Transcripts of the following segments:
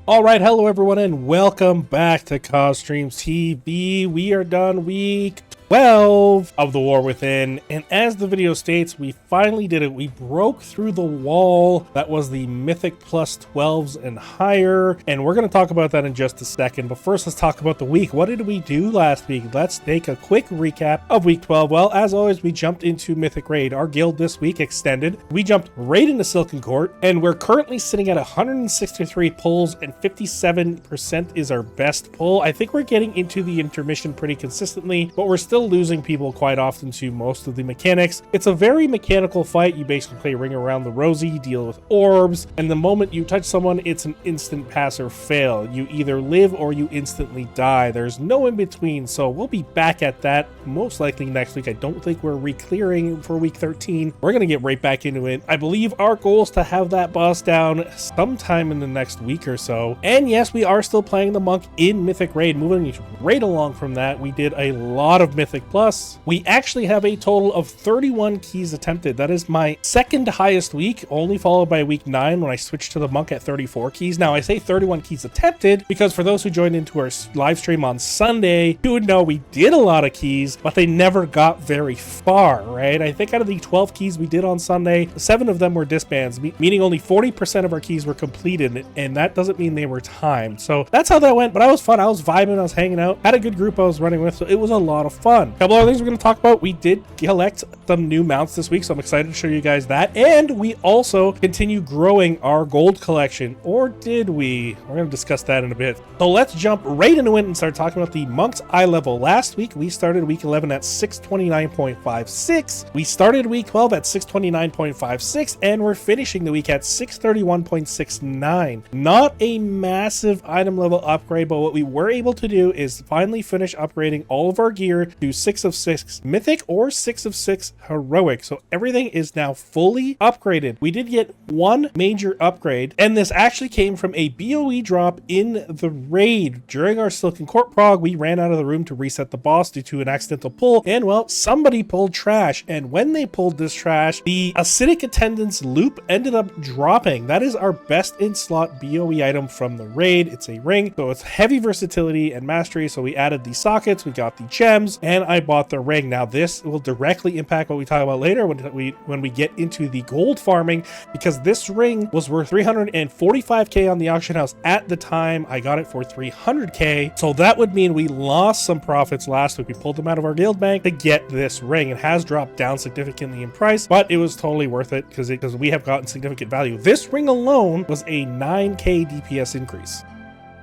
All right, hello everyone, and welcome back to Cause Streams TV. We are done week 12 of the War Within, and as the video states, we finally did it. We broke through the wall that was the Mythic plus 12s and higher, and we're going to talk about that in just a second. But first, let's talk about the week. What did we do last week? Let's take a quick recap of week 12. Well, as always, we jumped into Mythic Raid. Our guild this week extended. We jumped right into Silken Court, and we're currently sitting at 163 pulls, and 57% is our best pull. I think we're getting into the intermission pretty consistently, but we're still losing people quite often to most of the mechanics. It's a very mechanical fight. You basically play Ring Around the Rosie, you deal with orbs, and the moment you touch someone, it's an instant pass or fail. You either live or you instantly die. There's no in between, so we'll be back at that most likely next week. I don't think we're re-clearing for week 13. We're going to get right back into it. I believe our goal is to have that boss down sometime in the next week or so. And yes, we are still playing the monk in Mythic Raid. Moving right along from that, we did a lot of Mythic Plus. We actually have a total of 31 keys attempted. That is my second highest week, only followed by week 9 when I switched to the monk at 34 keys. Now I say 31 keys attempted because for those who joined into our live stream on Sunday, you would know we did a lot of keys, but they never got very far, right? I think out of the 12 keys we did on Sunday, 7 of them were disbands, meaning only 40% of our keys were completed, and that doesn't mean they were timed. So that's how that went, but I was fun. I was vibing, I was hanging out, had a good group I was running with, so it was a lot of fun. A couple other things we're going to talk about. We did collect some new mounts this week, so I'm excited to show you guys that. And we also continue growing our gold collection, or did we? We're going to discuss that in a bit. So let's jump right into it and start talking about the Monk's Eye level. Last week, we started week 11 at 629.56. We started week 12 at 629.56, and we're finishing the week at 631.69. Not a massive item level upgrade, but what we were able to do is finally finish upgrading all of our gear to 6 of 6 Mythic or 6 of 6 Heroic. So everything is now fully upgraded. We did get one major upgrade, and this actually came from a BOE drop in the raid. During our Silken Court prog, we ran out of the room to reset the boss due to an accidental pull, and well, somebody pulled trash, and when they pulled this trash, the acidic attendance loop ended up dropping. That is our best in slot BOE item from the raid. It's a ring, so it's heavy versatility and mastery, so we added the sockets, we got the gems, and I bought the ring. Now this will directly impact what we talk about later when we get into the gold farming, because this ring was worth 345k on the auction house at the time. I got it for 300k, so that would mean we lost some profits last week. We pulled them out of our guild bank to get this ring. It has dropped down significantly in price, but it was totally worth it because we have gotten significant value. This ring alone was a 9k DPS increase.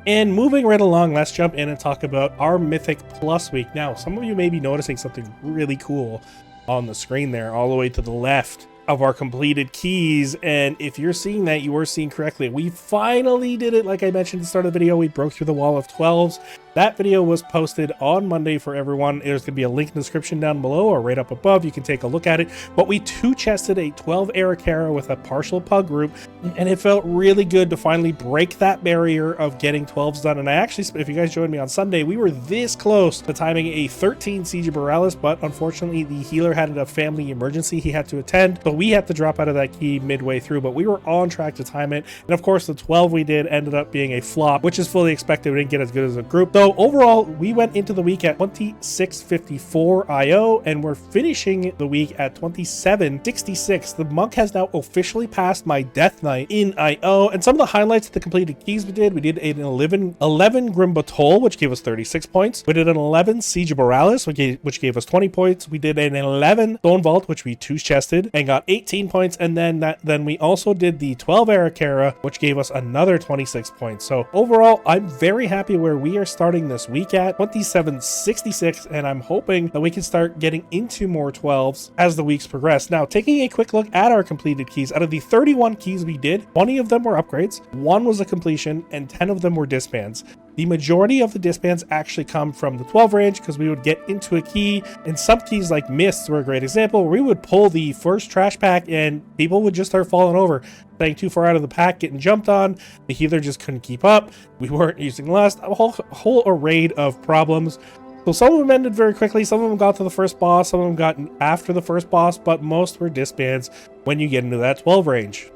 And moving right along, let's jump in and talk about our Mythic Plus week. Now, some of you may be noticing something really cool on the screen there, all the way to the left of our completed keys, and if you're seeing that, you are seeing correctly. We finally did it. Like I mentioned at the start of the video, we broke through the wall of 12s. That video was posted on Monday for everyone. There's going to be a link in the description down below or right up above. You can take a look at it. But we two-chested a 12 Arakara with a partial pug group, and it felt really good to finally break that barrier of getting 12s done. And I actually, if you guys joined me on Sunday, we were this close to timing a 13 Siege of Borealis, but unfortunately the healer had a family emergency he had to attend, so we had to drop out of that key midway through, but we were on track to time it. And of course, the 12 we did ended up being a flop, which is fully expected. We didn't get as good as a group. So overall, we went into the week at 2654 IO, and we're finishing the week at 2766. The monk has now officially passed my Death Knight in IO, and some of the highlights of the completed keys we did an 11 Grim Batol, which gave us 36 points. We did an 11 Siege of Borealis, which gave us 20 points. We did an 11 Stone Vault, which we two-chested and got 18 points, and then we also did the 12 Arakara, which gave us another 26 points. So overall, I'm very happy where we are starting this week at 2766, and I'm hoping that we can start getting into more 12s as the weeks progress. Now, taking a quick look at our completed keys, out of the 31 keys we did, 20 of them were upgrades, 1 was a completion, and 10 of them were disbands. The majority of the disbands actually come from the 12 range because we would get into a key, and some keys like Mists were a great example, where we would pull the first trash pack and people would just start falling over, staying too far out of the pack, getting jumped on. The healer just couldn't keep up. We weren't using lust, a whole array of problems. So some of them ended very quickly, some of them got to the first boss, some of them got after the first boss, but most were disbands when you get into that 12 range.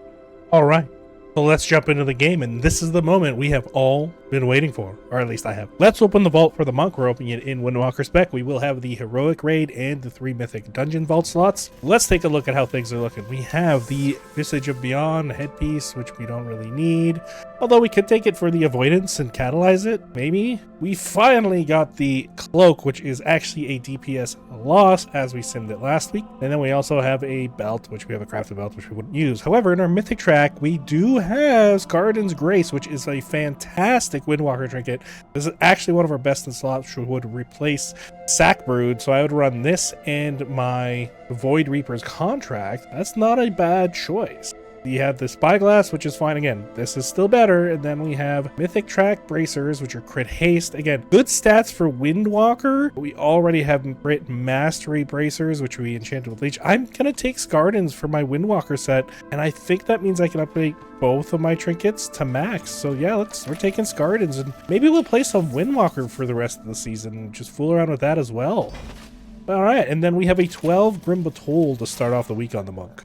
All right. So let's jump into the game, and this is the moment we have all been waiting for, or at least I have. Let's open the vault for the monk. We're opening it in Windwalker spec. We will have the heroic raid and the 3 mythic dungeon vault slots. Let's take a look at how things are looking. We have the Visage of Beyond headpiece, which we don't really need, although we could take it for the avoidance and catalyze it, maybe. We finally got the cloak, which is actually a DPS loss, as we simmed it last week. And then we also have a belt, which we have a crafted belt, which we wouldn't use. However, in our mythic track, we do have Scarden's Grace, which is a fantastic Windwalker trinket. This is actually one of our best in slots, which would replace Sack Brood. So I would run this and my Void Reaper's contract. That's not a bad choice. You have the Spyglass, which is fine. Again, this is still better. And then we have Mythic Track Bracers, which are crit haste. Again, good stats for Windwalker. We already have Crit Mastery Bracers, which we enchanted with Leech. I'm going to take Scardens for my Windwalker set, and I think that means I can upgrade both of my trinkets to max. So yeah, we're taking Scardens, and maybe we'll play some Windwalker for the rest of the season and just fool around with that as well. All right, and then we have a 12 Grim Batol to start off the week on the monk.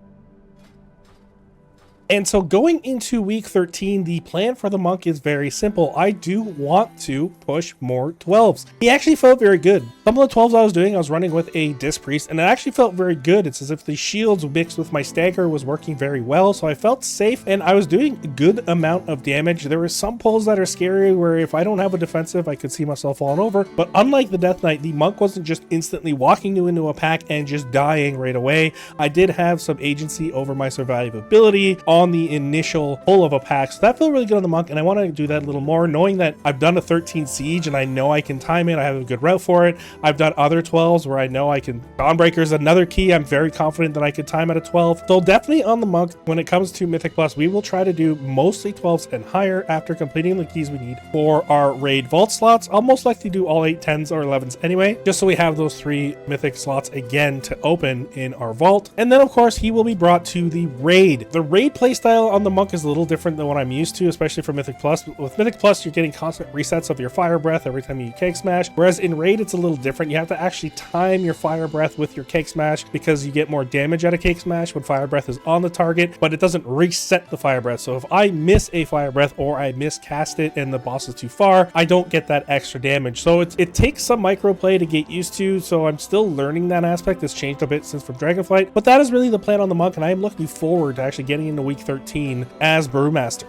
And so going into week 13, the plan for the monk is very simple. I do want to push more 12s. He actually felt very good. Some of the 12s I was doing, I was running with a Disc Priest, and it actually felt very good. It's as if the shields mixed with my stagger was working very well, so I felt safe, and I was doing a good amount of damage. There were some pulls that are scary where if I don't have a defensive, I could see myself falling over. But unlike the Death Knight, the monk wasn't just instantly walking into a pack and just dying right away. I did have some agency over my survivability on the initial pull of a pack, so that felt really good on the monk, and I want to do that a little more, knowing that I've done a 13 siege and I know I can time it. I have a good route for it. I've done other 12s where I know I can. Dawnbreaker is another key. I'm very confident that I could time at a 12. So definitely on the monk, when it comes to Mythic Plus, we will try to do mostly 12s and higher after completing the keys we need for our raid vault slots. I'll most likely do all 8, 10s, or 11s anyway, just so we have those 3 mythic slots again to open in our vault. And then of course he will be brought to the raid. The raid playstyle on the monk is a little different than what I'm used to, especially for Mythic Plus. With Mythic Plus, you're getting constant resets of your fire breath every time you cake smash, whereas in raid it's a little different. You have to actually time your fire breath with your cake smash because you get more damage out of cake smash when fire breath is on the target, but it doesn't reset the fire breath. So if I miss a fire breath or I miscast it and the boss is too far, I don't get that extra damage. So it takes some microplay to get used to, so I'm still learning that aspect. It's changed a bit since from Dragonflight, but that is really the plan on the monk, and I am looking forward to actually getting into week 13 as Brewmaster.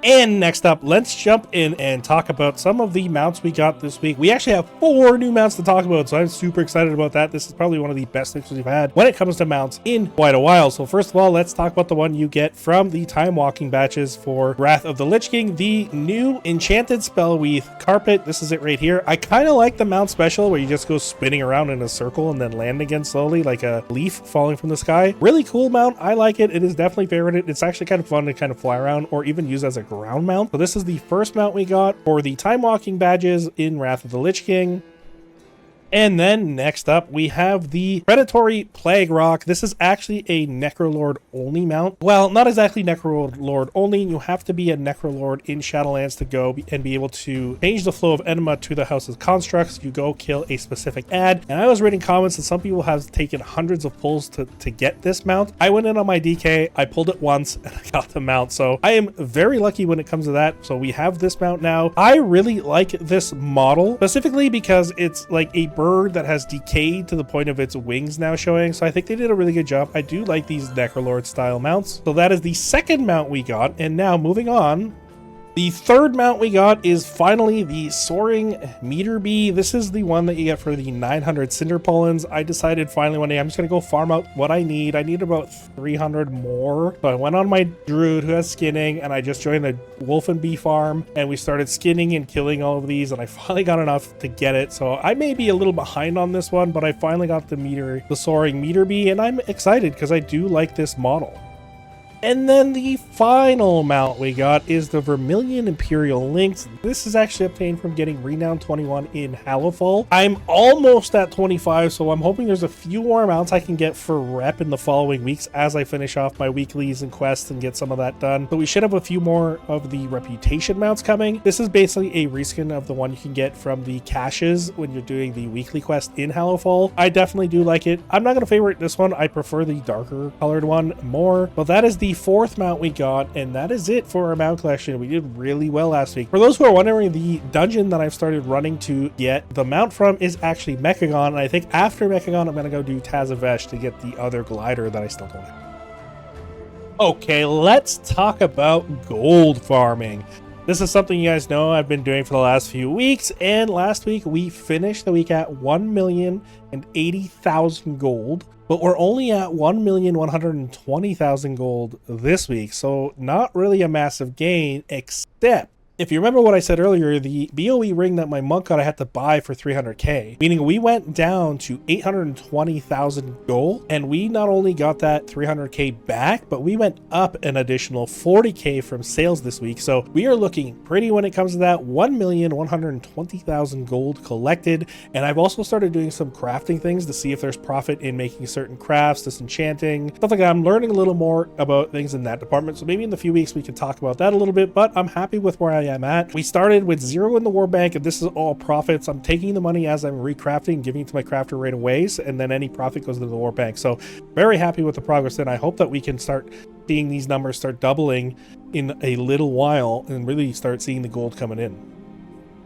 And next up, let's jump in and talk about some of the mounts we got this week. We actually have 4 new mounts to talk about, so I'm super excited about that. This is probably one of the best things we've had when it comes to mounts in quite a while. So first of all, let's talk about the one you get from the time walking batches for Wrath of the Lich King, the new Enchanted Spellweave Carpet. This is it right here. I kind of like the mount special where you just go spinning around in a circle and then land again slowly like a leaf falling from the sky. Really cool mount. I like it. It is definitely favorited. It's actually kind of fun to kind of fly around or even use as a ground mount. So this is the first mount we got for the time walking badges in Wrath of the Lich King. And then next up, we have the Predatory Plague Rock. This is actually a Necrolord only mount. Well, not exactly Necrolord only. You have to be a Necrolord in Shadowlands to go and be able to change the flow of enema to the house's constructs. You go kill a specific ad. And I was reading comments that some people have taken hundreds of pulls to get this mount. I went in on my DK, I pulled it once, and I got the mount. So I am very lucky when it comes to that. So we have this mount now. I really like this model, specifically because it's like a bird that has decayed to the point of its wings now showing. So I think they did a really good job. I do like these Necrolord style mounts. So that is the second mount we got. And now moving on, the third mount we got is finally the Soaring Meter Bee. This is the one that you get for the 900 Cinder Pollens. I decided finally one day I'm just going to go farm out what I need. I need about 300 more. So I went on my druid who has skinning, and I just joined the wolf and bee farm, and we started skinning and killing all of these, and I finally got enough to get it. So I may be a little behind on this one, but I finally got the Soaring Meter Bee, and I'm excited because I do like this model. And then the final mount we got is the Vermilion Imperial Lynx. This is actually obtained from getting Renown 21 in Hallowfall. I'm almost at 25, so I'm hoping there's a few more mounts I can get for rep in the following weeks as I finish off my weeklies and quests and get some of that done. But we should have a few more of the reputation mounts coming. This is basically a reskin of the one you can get from the caches when you're doing the weekly quest in Hallowfall. I definitely do like it. I'm not going to favorite this one. I prefer the darker colored one more, but that is the the fourth mount we got, and that is it for our mount collection. We did really well last week. For those who are wondering, the dungeon that I've started running to get the mount from is actually Mechagon, and I think after Mechagon I'm gonna go do Tazavesh to get the other glider that I still don't have. Okay, let's talk about gold farming. This is something you guys know I've been doing for the last few weeks, and last week we finished the week at 1,080,000 gold, but we're only at 1,120,000 gold this week, so not really a massive gain, except if you remember what I said earlier, the BOE ring that my monk got I had to buy for 300k, meaning we went down to 820,000 gold, and we not only got that 300k back, but we went up an additional 40k from sales this week. So we are looking pretty when it comes to that 1,120,000 gold collected. And I've also started doing some crafting things to see if there's profit in making certain crafts, disenchanting, stuff like that. I'm learning a little more about things in that department. So maybe in the few weeks we can talk about that a little bit, but I'm happy with where I am at. We started with 0 in the war bank, and this is all profits. I'm taking the money as I'm recrafting, giving it to my crafter right away, and then any profit goes into the war bank. So very happy with the progress, and I hope that we can start seeing these numbers start doubling in a little while and really start seeing the gold coming in.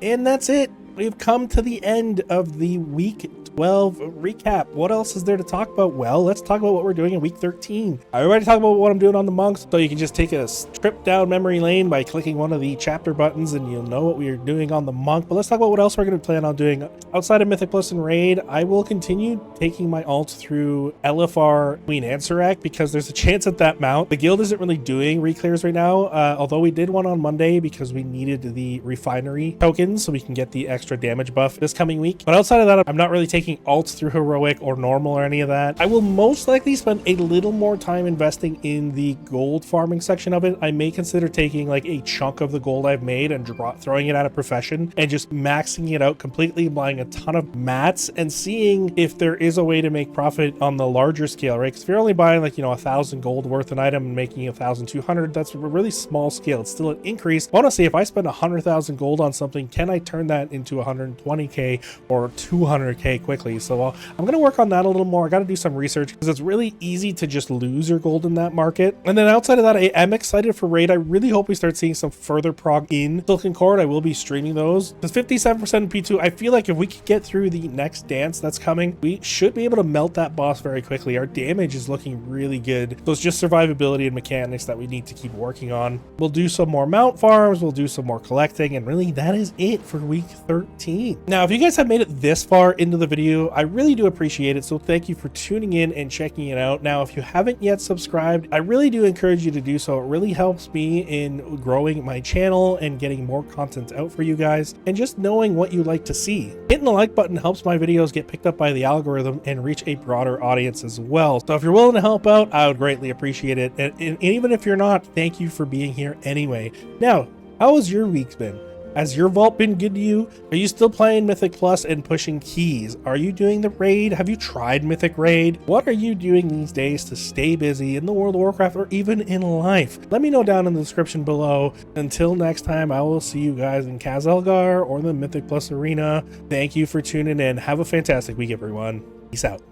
And that's it. We've come to the end of the week 12 recap. What else is there to talk about? Well, let's talk about what we're doing in week 13. I already talked about what I'm doing on the monks, so you can just take a trip down memory lane by clicking one of the chapter buttons and you'll know what we are doing on the monk. But let's talk about what else we're going to plan on doing. Outside of Mythic Plus and Raid, I will continue taking my alts through LFR Queen Anserac because there's a chance at that mount. The guild isn't really doing reclears right now, although we did one on Monday because we needed the refinery tokens so we can get the extra damage buff this coming week. But outside of that, I'm not really taking alts through heroic or normal or any of that. I will most likely spend a little more time investing in the gold farming section of it. I may consider taking like a chunk of the gold I've made and throwing it at a profession and just maxing it out completely, buying a ton of mats and seeing if there is a way to make profit on the larger scale, right? Because if you're only buying like, 1,000 gold worth an item and making 1,200, that's a really small scale. It's still an increase. I want to see if I spend 100,000 gold on something, can I turn that into 120k or 200k quickly? So I'm going to work on that a little more. I got to do some research because it's really easy to just lose your gold in that market. And then outside of that, I am excited for Raid. I really hope we start seeing some further prog in Silken Cord. I will be streaming those. Because 57% in P2, I feel like if we could get through the next dance that's coming, we should be able to melt that boss very quickly. Our damage is looking really good. So it's just survivability and mechanics that we need to keep working on. We'll do some more mount farms. We'll do some more collecting. And really, that is it for week 13. Now, if you guys have made it this far into the video, I really do appreciate it, so thank you for tuning in and checking it out. Now, if you haven't yet subscribed, I really do encourage you to do so. It really helps me in growing my channel and getting more content out for you guys, and just knowing what you like to see. Hitting the like button helps my videos get picked up by the algorithm and reach a broader audience as well. So if you're willing to help out, I would greatly appreciate it. And even if you're not, thank you for being here anyway. Now, how has your week been? Has your vault been good to you? Are you still playing Mythic Plus and pushing keys? Are you doing the raid? Have you tried Mythic Raid? What are you doing these days to stay busy in the World of Warcraft or even in life? Let me know down in the description below. Until next time, I will see you guys in Kaz-Elgar or the Mythic Plus Arena. Thank you for tuning in. Have a fantastic week, everyone. Peace out.